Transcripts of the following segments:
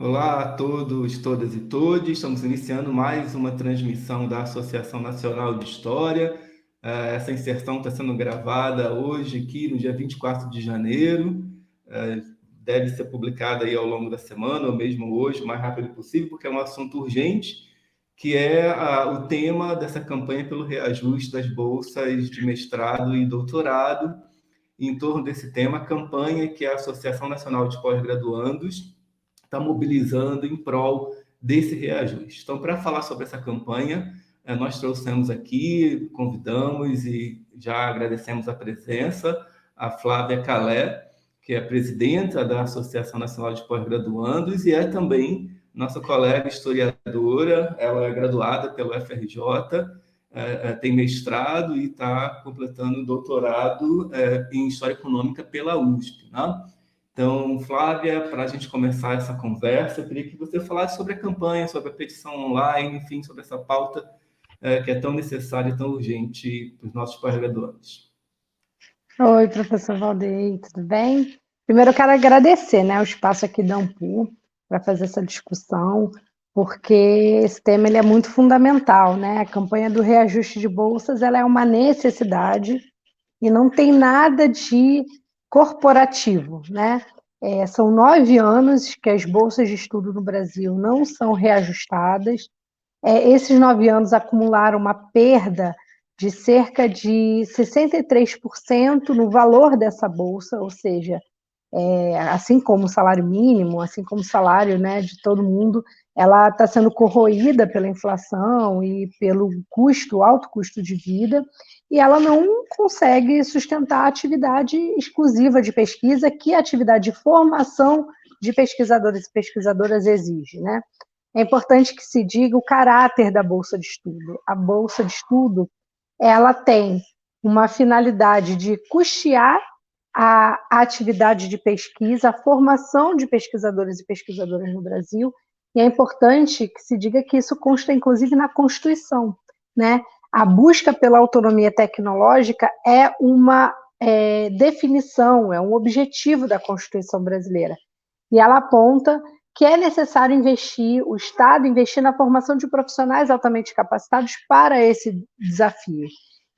Olá a todos, todas e todos. Estamos iniciando mais uma transmissão da Associação Nacional de História. Essa inserção está sendo gravada hoje, aqui no dia 24 de janeiro. Deve ser publicada aí ao longo da semana, ou mesmo hoje, o mais rápido possível, porque é um assunto urgente, que é o tema dessa campanha pelo reajuste das bolsas de mestrado e doutorado. Em torno desse tema, a campanha que a Associação Nacional de Pós-Graduandos está mobilizando em prol desse reajuste. Então, para falar sobre essa campanha, nós trouxemos aqui, convidamos e já agradecemos a presença, a Flávia Calé, que é presidenta da Associação Nacional de Pós-Graduandos e é também nossa colega historiadora. Ela é graduada pelo FRJ, tem mestrado e está completando doutorado em História Econômica pela USP, né? Então, Flávia, para a gente começar essa conversa, eu queria que você falasse sobre a campanha, sobre a petição online, enfim, sobre essa pauta que é tão necessária e tão urgente para os nossos pós-graduandos. Oi, professor Valdeir, tudo bem? Primeiro, eu quero agradecer, né, o espaço aqui da Ampul para fazer essa discussão, porque esse tema ele é muito fundamental, né? A campanha do reajuste de bolsas ela é uma necessidade e não tem nada de corporativo, né? São 9 anos que as bolsas de estudo no Brasil não são reajustadas. Esses 9 anos acumularam uma perda de cerca de 63% no valor dessa bolsa, ou seja, assim como o salário mínimo, assim como o salário, né, de todo mundo, ela está sendo corroída pela inflação e pelo custo, alto custo de vida, e ela não consegue sustentar a atividade exclusiva de pesquisa que a atividade de formação de pesquisadores e pesquisadoras exige, né? É importante que se diga o caráter da bolsa de estudo. A bolsa de estudo, ela tem uma finalidade de custear a atividade de pesquisa, a formação de pesquisadores e pesquisadoras no Brasil, e é importante que se diga que isso consta, inclusive, na Constituição, né? A busca pela autonomia tecnológica é uma definição, é um objetivo da Constituição brasileira, e ela aponta que é necessário investir, o Estado investir na formação de profissionais altamente capacitados para esse desafio.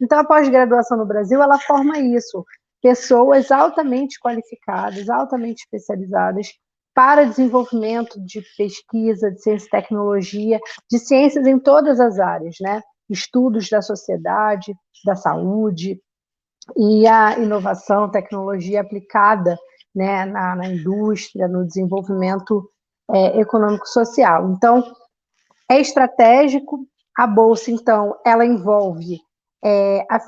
Então, a pós-graduação no Brasil, ela forma isso, pessoas altamente qualificadas, altamente especializadas para desenvolvimento de pesquisa, de ciência e tecnologia, de ciências em todas as áreas, né? Estudos da sociedade, da saúde e a inovação, tecnologia aplicada, né, na indústria, no desenvolvimento econômico-social. Então, é estratégico. A bolsa, então, ela envolve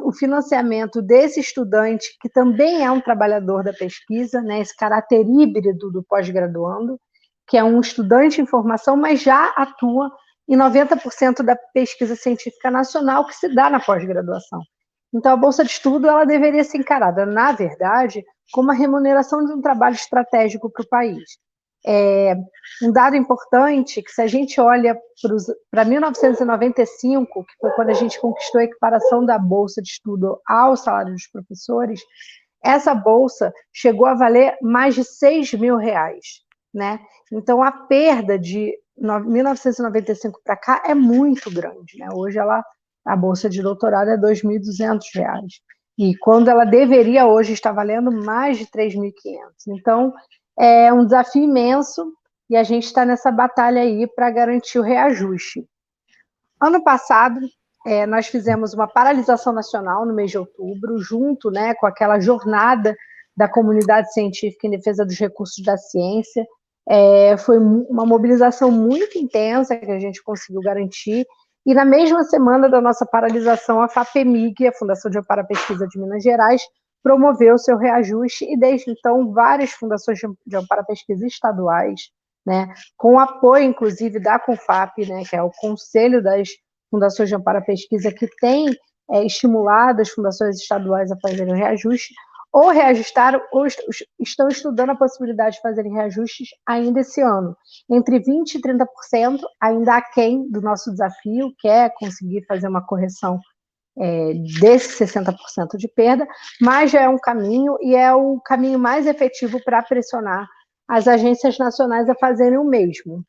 o financiamento desse estudante, que também é um trabalhador da pesquisa, né, esse caráter híbrido do pós-graduando, que é um estudante em formação, mas já atua em 90% da pesquisa científica nacional que se dá na pós-graduação. Então, a bolsa de estudo ela deveria ser encarada, na verdade, como a remuneração de um trabalho estratégico para o país. Um dado importante, que se a gente olha para 1995, que foi quando a gente conquistou a equiparação da bolsa de estudo ao salário dos professores, essa bolsa chegou a valer mais de 6 mil reais, né? Então, a perda de 1995 para cá é muito grande, né? Hoje a bolsa de doutorado é 2.200 reais. E quando ela deveria hoje estar valendo mais de 3.500. Então, é um desafio imenso e a gente está nessa batalha aí para garantir o reajuste. Ano passado, nós fizemos uma paralisação nacional no mês de outubro, junto, né, com aquela jornada da comunidade científica em defesa dos recursos da ciência. Foi uma mobilização muito intensa que a gente conseguiu garantir. E na mesma semana da nossa paralisação, a FAPEMIG, a Fundação de Amparo à Pesquisa de Minas Gerais, promoveu seu reajuste e, desde então, várias fundações de amparo à pesquisa estaduais, né, com apoio, inclusive, da CONFAP, né, que é o Conselho das Fundações de Amparo à Pesquisa, que tem estimulado as fundações estaduais a fazerem o reajuste, ou reajustaram, ou estão estudando a possibilidade de fazerem reajustes ainda esse ano. Entre 20% e 30%, ainda aquém do nosso desafio, que é conseguir fazer uma correção desses 60% de perda, mas já é um caminho, e é o caminho mais efetivo para pressionar as agências nacionais a fazerem o mesmo.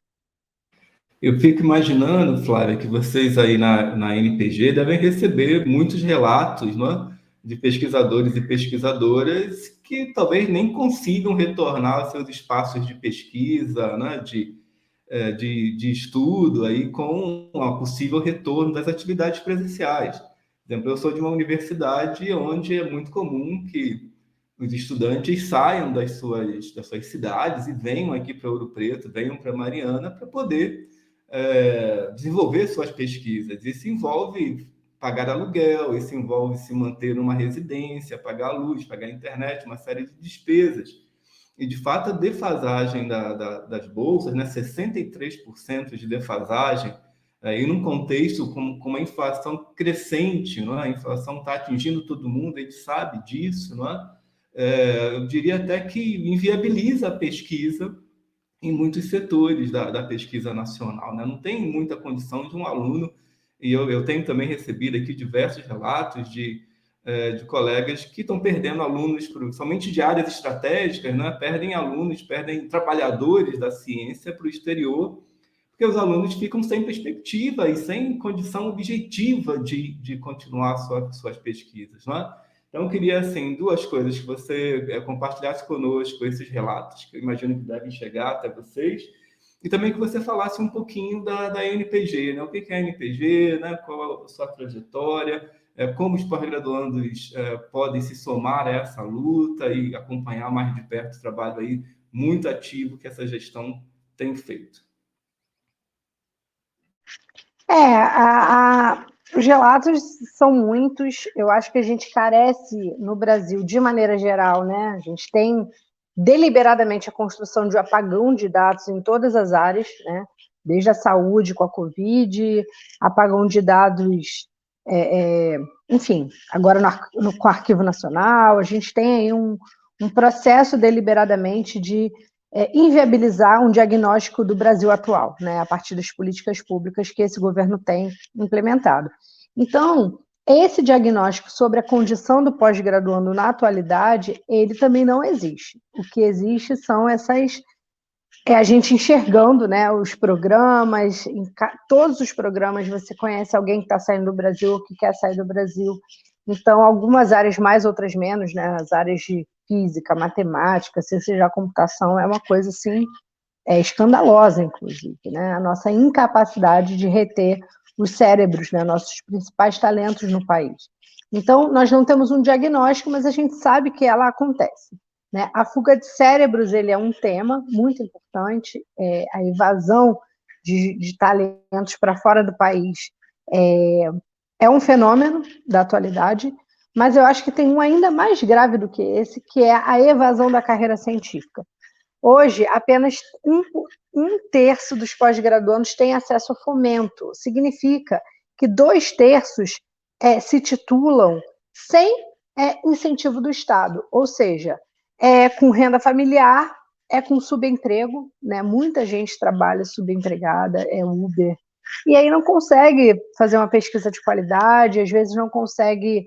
Eu fico imaginando, Flávia, que vocês aí na NPG devem receber muitos relatos, não é? De pesquisadores e pesquisadoras que talvez nem consigam retornar aos seus espaços de pesquisa, né? De estudo aí com o possível retorno das atividades presenciais. Por exemplo, eu sou de uma universidade onde é muito comum que os estudantes saiam das suas cidades e venham aqui para Ouro Preto, venham para Mariana para poder desenvolver suas pesquisas. Isso envolve pagar aluguel, isso envolve se manter numa residência, pagar luz, pagar internet, uma série de despesas. E, de fato, a defasagem das bolsas, né, 63% de defasagem, e num contexto com a inflação crescente, não é? A inflação está atingindo todo mundo, a gente sabe disso, não é? Eu diria até que inviabiliza a pesquisa em muitos setores da pesquisa nacional, né? Não tem muita condição de um aluno, e eu tenho também recebido aqui diversos relatos de colegas que estão perdendo alunos, somente de áreas estratégicas, né? Perdem alunos, perdem trabalhadores da ciência para o exterior, porque os alunos ficam sem perspectiva e sem condição objetiva de continuar suas pesquisas, não é? Então, eu queria, assim, duas coisas, que você compartilhasse conosco esses relatos, que eu imagino que devem chegar até vocês, e também que você falasse um pouquinho da NPG, né? O que é a NPG, né? Qual a sua trajetória, como os pós-graduandos podem se somar a essa luta e acompanhar mais de perto o trabalho aí muito ativo que essa gestão tem feito. Os relatos são muitos. Eu acho que a gente carece no Brasil, de maneira geral, né? A gente tem deliberadamente a construção de um apagão de dados em todas as áreas, né? Desde a saúde com a Covid, apagão de dados, enfim, agora com o Arquivo Nacional, a gente tem aí um processo deliberadamente de inviabilizar um diagnóstico do Brasil atual, né, a partir das políticas públicas que esse governo tem implementado. Então, esse diagnóstico sobre a condição do pós-graduando na atualidade, ele também não existe. O que existe são a gente enxergando, né, os programas, todos os programas você conhece alguém que está saindo do Brasil ou que quer sair do Brasil. Então, algumas áreas mais, outras menos, né, as áreas de física, matemática, ciência da computação, é uma coisa assim, escandalosa, inclusive, né, a nossa incapacidade de reter os cérebros, né, nossos principais talentos no país. Então, nós não temos um diagnóstico, mas a gente sabe que ela acontece. Né? A fuga de cérebros ele é um tema muito importante, a evasão de talentos para fora do país é um fenômeno da atualidade, mas eu acho que tem um ainda mais grave do que esse, que é a evasão da carreira científica. Hoje, apenas um terço dos pós-graduandos tem acesso ao fomento. Significa que 2/3 se titulam sem incentivo do Estado, ou seja, com renda familiar, com subemprego, né? Muita gente trabalha subempregada, é Uber, e aí não consegue fazer uma pesquisa de qualidade, às vezes não consegue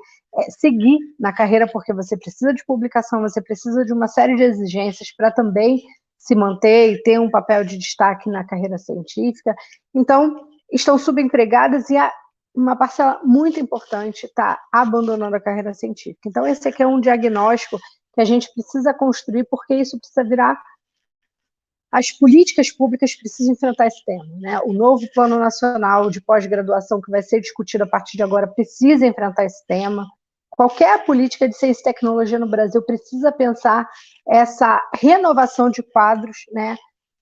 seguir na carreira, porque você precisa de publicação, você precisa de uma série de exigências para também se manter e ter um papel de destaque na carreira científica. Então, estão subempregadas e uma parcela muito importante está abandonando a carreira científica. Então, esse aqui é um diagnóstico que a gente precisa construir, porque isso precisa virar... As políticas públicas precisam enfrentar esse tema, né? O novo Plano Nacional de Pós-Graduação, que vai ser discutido a partir de agora, precisa enfrentar esse tema. Qualquer política de ciência e tecnologia no Brasil precisa pensar essa renovação de quadros, né?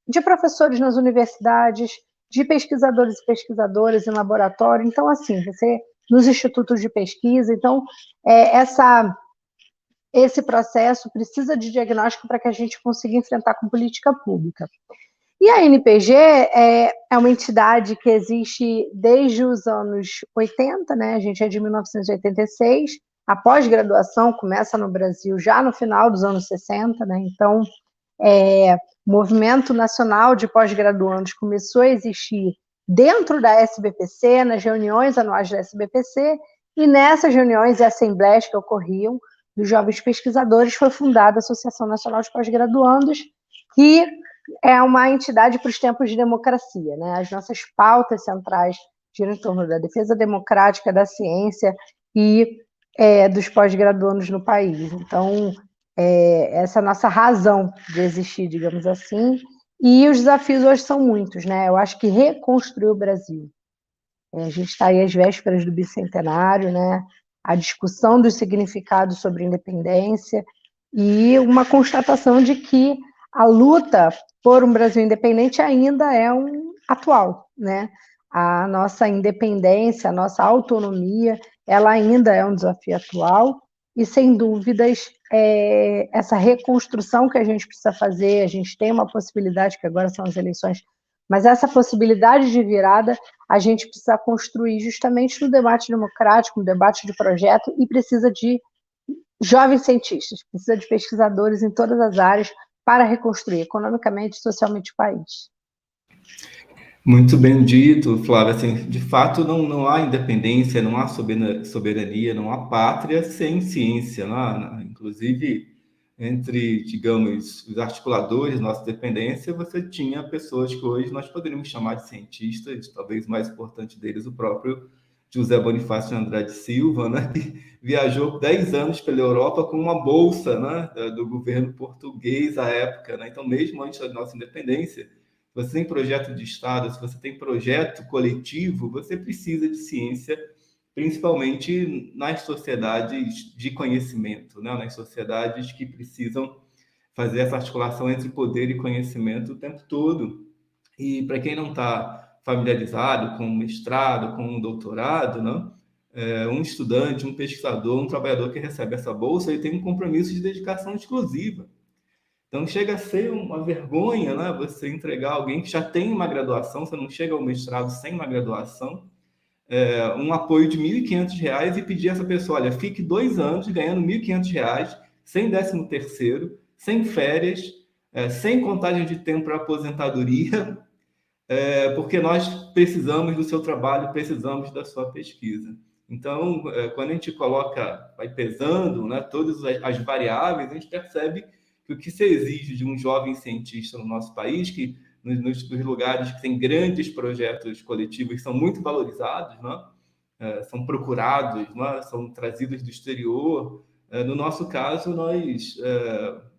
De professores nas universidades, de pesquisadores e pesquisadoras em laboratório. Então, assim, nos institutos de pesquisa. Então, esse processo precisa de diagnóstico para que a gente consiga enfrentar com política pública. E a NPG é uma entidade que existe desde os anos 80, né? A gente é de 1986, a pós-graduação começa no Brasil já no final dos anos 60, né? Então, o Movimento Nacional de Pós-Graduandos começou a existir dentro da SBPC, nas reuniões anuais da SBPC, e nessas reuniões e assembleias que ocorriam dos jovens pesquisadores foi fundada a Associação Nacional de Pós-Graduandos, que é uma entidade para os tempos de democracia, né? As nossas pautas centrais giram em torno da defesa democrática da ciência e dos pós-graduandos no país. Então, essa é a nossa razão de existir, digamos assim, e os desafios hoje são muitos, né? Eu acho que reconstruir o Brasil. A gente está aí às vésperas do bicentenário, né? A discussão dos significados sobre independência e uma constatação de que a luta por um Brasil independente ainda é atual, né? A nossa independência, a nossa autonomia, ela ainda é um desafio atual e, sem dúvidas, essa reconstrução que a gente precisa fazer, a gente tem uma possibilidade, que agora são as eleições, mas essa possibilidade de virada a gente precisa construir justamente no debate democrático, no debate de projeto, e precisa de jovens cientistas, precisa de pesquisadores em todas as áreas para reconstruir economicamente e socialmente o país. Muito bem dito, Flávia. Assim, de fato, não há independência, não há soberania, não há pátria sem ciência. Inclusive, entre, digamos, os articuladores da nossa independência, você tinha pessoas que hoje nós poderíamos chamar de cientistas, talvez o mais importante deles, o próprio José Bonifácio de Andrade Silva, né, que viajou 10 anos pela Europa com uma bolsa, né, do governo português à época. Né? Então, mesmo antes da nossa independência, você tem projeto de Estado, se você tem projeto coletivo, você precisa de ciência, principalmente nas sociedades de conhecimento, né? Nas sociedades que precisam fazer essa articulação entre poder e conhecimento o tempo todo. E para quem não está familiarizado com um mestrado, com um doutorado, né? Um estudante, um pesquisador, um trabalhador que recebe essa bolsa, ele tem um compromisso de dedicação exclusiva. Então, chega a ser uma vergonha, né? Você entregar alguém que já tem uma graduação, você não chega ao mestrado sem uma graduação, um apoio de R$ 1.500 e pedir a essa pessoa, olha, fique 2 anos ganhando R$ 1.500, sem 13º, sem férias, sem contagem de tempo para aposentadoria, porque nós precisamos do seu trabalho, precisamos da sua pesquisa. Então, quando a gente vai pesando, né, todas as variáveis, a gente percebe que o que se exige de um jovem cientista no nosso país, que nos lugares que tem grandes projetos coletivos são muito valorizados, né? São procurados, né? São trazidos do exterior. No nosso caso, nós,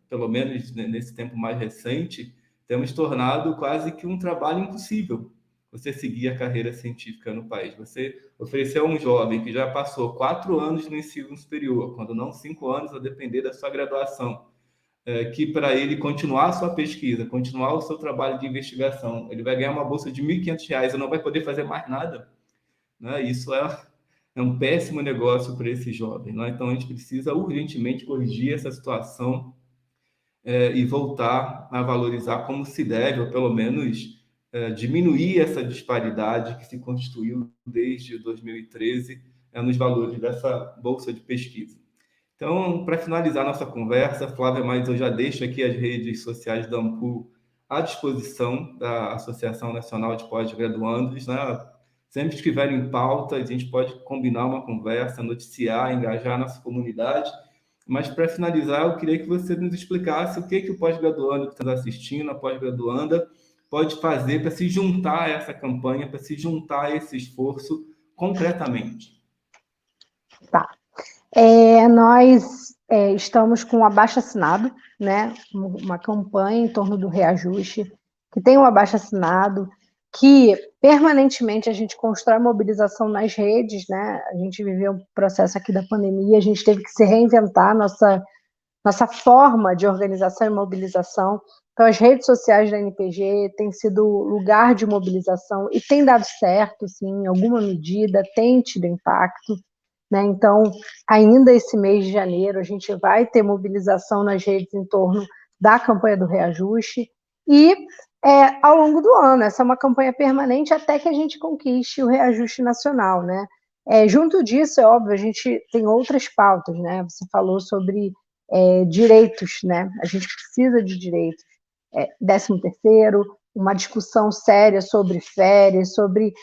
pelo menos nesse tempo mais recente, temos tornado quase que um trabalho impossível você seguir a carreira científica no país. Você oferecer a um jovem que já passou 4 anos no ensino superior, quando não 5 anos, a depender da sua graduação, que para ele continuar a sua pesquisa, continuar o seu trabalho de investigação, ele vai ganhar uma bolsa de R$ 1.500 e não vai poder fazer mais nada, né? Isso é um péssimo negócio para esse jovem. Né? Então, a gente precisa urgentemente corrigir essa situação e voltar a valorizar como se deve, ou pelo menos diminuir essa disparidade que se constituiu desde 2013 nos valores dessa bolsa de pesquisa. Então, para finalizar nossa conversa, Flávia, mas eu já deixo aqui as redes sociais da Ampul à disposição da Associação Nacional de Pós-Graduandos, né? Sempre que estiverem em pauta, a gente pode combinar uma conversa, noticiar, engajar a nossa comunidade. Mas, para finalizar, eu queria que você nos explicasse o que o pós-graduando que está assistindo, a pós-graduanda, pode fazer para se juntar a essa campanha, para se juntar a esse esforço concretamente. Tá. Nós estamos com o abaixo-assinado, né? Uma campanha em torno do reajuste, que tem um abaixo-assinado, que permanentemente a gente constrói mobilização nas redes, né? A gente viveu um processo aqui da pandemia, a gente teve que se reinventar nossa forma de organização e mobilização. Então, as redes sociais da NPG têm sido lugar de mobilização e tem dado certo, sim, em alguma medida, tem tido impacto. Né? Então, ainda esse mês de janeiro, a gente vai ter mobilização nas redes em torno da campanha do reajuste e ao longo do ano, essa é uma campanha permanente até que a gente conquiste o reajuste nacional. Né? Junto disso, é óbvio, a gente tem outras pautas, né? Você falou sobre direitos, né? A gente precisa de direitos. 13º, uma discussão séria sobre férias, sobre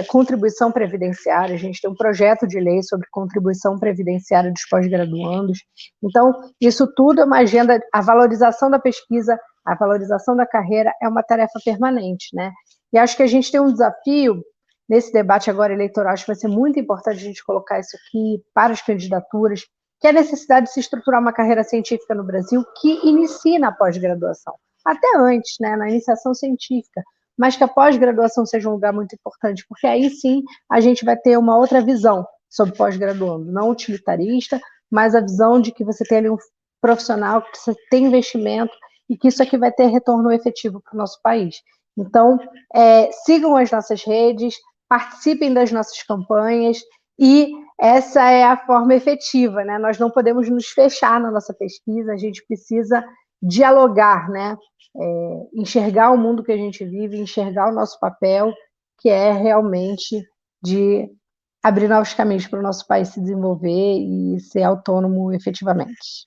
contribuição previdenciária. A gente tem um projeto de lei sobre contribuição previdenciária dos pós-graduandos. Então, isso tudo é uma agenda, a valorização da pesquisa, A valorização da carreira é uma tarefa permanente, né? E acho que a gente tem um desafio nesse debate agora eleitoral, acho que vai ser muito importante a gente colocar isso aqui para as candidaturas, que é a necessidade de se estruturar uma carreira científica no Brasil que inicie na pós-graduação, até antes, né, na iniciação científica, mas que a pós-graduação seja um lugar muito importante, porque aí sim a gente vai ter uma outra visão sobre pós-graduando, não utilitarista, mas a visão de que você tem ali um profissional, que você tem investimento e que isso aqui vai ter retorno efetivo para o nosso país. Então, sigam as nossas redes, participem das nossas campanhas e essa é a forma efetiva, né? Nós não podemos nos fechar na nossa pesquisa, a gente precisa dialogar, né? Enxergar o mundo que a gente vive, enxergar o nosso papel, que é realmente de abrir novos caminhos para o nosso país se desenvolver e ser autônomo efetivamente.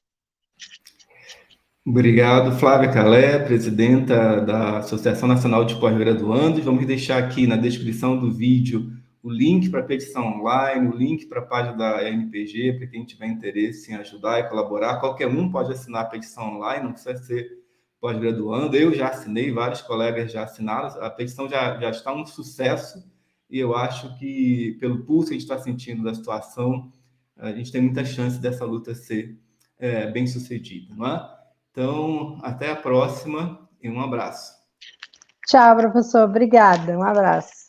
Obrigado, Flávia Calé, presidenta da Associação Nacional de Pós-Graduandos. Vamos deixar aqui na descrição do vídeo o link para a petição online, o link para a página da NPG, para quem tiver interesse em ajudar e colaborar. Qualquer um pode assinar a petição online, não precisa ser pós-graduando. Eu já assinei, vários colegas já assinaram. A petição já está um sucesso e eu acho que, pelo pulso que a gente está sentindo da situação, a gente tem muita chance dessa luta ser bem-sucedida, não é? Então, até a próxima e um abraço. Tchau, professor. Obrigada. Um abraço.